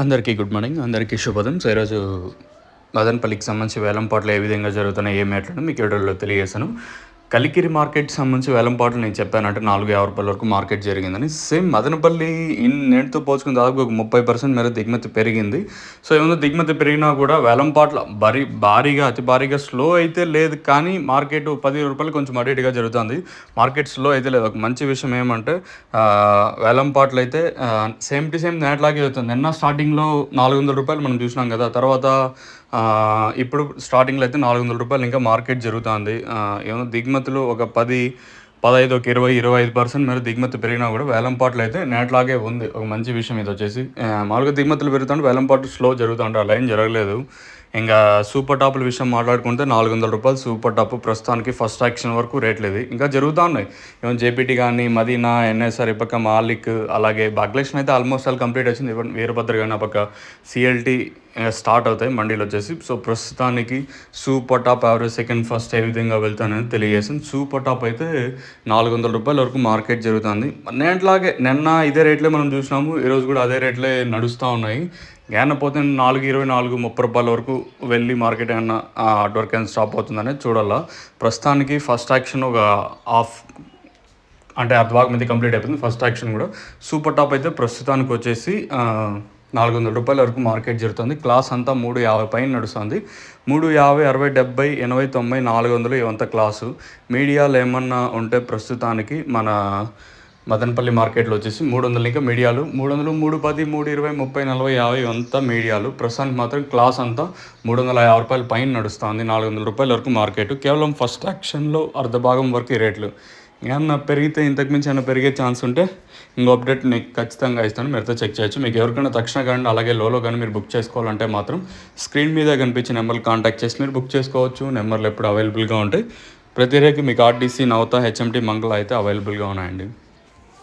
అందరికీ good morning. అందరికీ శుభోదయం. సో, ఈరోజు మదనపల్లికి సంబంధించి వేలంపాట్లు ఏ విధంగా జరుగుతున్నాయి, ఏం ఎట్లని మీకు వీడియోలో తెలియజేశాను. కలికిరి మార్కెట్కి సంబంధించి వేలంపాట్లు నేను చెప్పానంటే ₹450 వరకు మార్కెట్ జరిగిందని. సేమ్ మదనపల్లి నేటితో పోల్చుకుని దాదాపు ఒక 30% మేర దిగుమతి పెరిగింది. సో, ఏమన్నా దిగుమతి పెరిగినా కూడా వేలంపాట్ల అతి భారీగా స్లో అయితే లేదు, కానీ మార్కెట్ ₹10 కొంచెం అటు ఇటుగా జరుగుతుంది. మార్కెట్ స్లో అయితే లేదు. ఒక మంచి విషయం ఏమంటే వేలంపాట్లు అయితే సేమ్ టు సేమ్ నేట్లాగే జరుగుతుంది. నిన్న స్టార్టింగ్లో ₹400 మనం చూసినాం కదా, తర్వాత ఇప్పుడు స్టార్టింగ్లో అయితే ₹400 ఇంకా మార్కెట్ జరుగుతుంది. ఏమో దిగుమతులు ఒక 10, 15, ఒక 20-25% మేర దిగుమతి పెరిగినా కూడా వేలంపాట్లు అయితే నేట్లాగే ఉంది. ఒక మంచి విషయం ఇది వచ్చేసి. మామూలుగా దిగుమతులు పెరుగుతుంటే వేలంపాట్లు స్లో జరుగుతుంటే అలా ఏం జరగలేదు. ఇంకా సూపర్ టాపుల విషయం మాట్లాడుకుంటే ₹400 సూపర్ టాప్ ప్రస్తుతానికి ఫస్ట్ యాక్షన్ వరకు రేట్లు ఇది ఇంకా జరుగుతూ ఉన్నాయి. ఏమో జేపీటీ కానీ, మదీనా, ఎన్ఎస్ఆర్, ఈ పక్క మాలిక్, అలాగే భాగ్యలక్ష్మి అయితే ఆల్మోస్ట్ ఆల్ కంప్లీట్ వచ్చింది. వీరభద్ర కానీ ఆ పక్క సిఎల్టీ స్టార్ట్ అవుతాయి మండీలు వచ్చేసి. సో, ప్రస్తుతానికి super top average second first ఏ విధంగా వెళ్తానని తెలియజేసింది. సూపర్ టాప్ అయితే ₹400 వరకు మార్కెట్ జరుగుతుంది. నేట్లాగే నిన్న ఇదే రేట్లే మనం చూసినాము, ఈరోజు కూడా అదే రేట్లే నడుస్తూ ఉన్నాయి. ఏమన్నా పోతే ₹4.24, ₹30 వరకు వెళ్ళి మార్కెట్ ఏమన్నా అటు వరకు ఏమైనా స్టాప్ అవుతుందనేది చూడాలా. ప్రస్తుతానికి ఫస్ట్ యాక్షన్ ఒక అర్ధభాగం మీద కంప్లీట్ అయిపోయింది. ఫస్ట్ యాక్షన్ కూడా సూపర్ టాప్ అయితే ప్రస్తుతానికి వచ్చేసి ₹400 వరకు మార్కెట్ జరుగుతుంది. క్లాస్ అంతా 350 పైన నడుస్తుంది. 350, 60, 70, 80, 90, 400 ఇవంతా క్లాసు. మీడియాలు ఏమన్నా ఉంటే ప్రస్తుతానికి మన మదనపల్లి మార్కెట్లో వచ్చేసి 300 ఇంకా మీడియాలు 300, 310, 320, 30, 40, 50 ఇవంతా మీడియాలు. ప్రస్తుతానికి మాత్రం క్లాస్ అంతా ₹350 పైన నడుస్తుంది. ₹400 వరకు మార్కెట్. కేవలం ఫస్ట్ యాక్షన్లో అర్ధభాగం వరకు ఈ రేట్లు. ఏమన్నా పెరిగితే ఇంతకుమించి ఏమైనా పెరిగే ఛాన్స్ ఉంటే ఇంకో అప్డేట్ నీకు ఖచ్చితంగా ఇస్తాను, మీరైతే చెక్ చేయొచ్చు. మీకు ఎవరికైనా తక్షణ కానీ అలాగే లోలో కానీ మీరు బుక్ చేసుకోవాలంటే మాత్రం స్క్రీన్ మీద కనిపించే నెంబర్లు కాంటాక్ట్ చేసి మీరు బుక్ చేసుకోవచ్చు. నెంబర్లు ఎప్పుడు అవైలబుల్గా ఉంటాయి. ప్రతి రేకి మీకు ఆర్టీసీ, నవత, హెచ్ఎంటీ, మంగళ అయితే అవైలబుల్గా ఉన్నాయండి.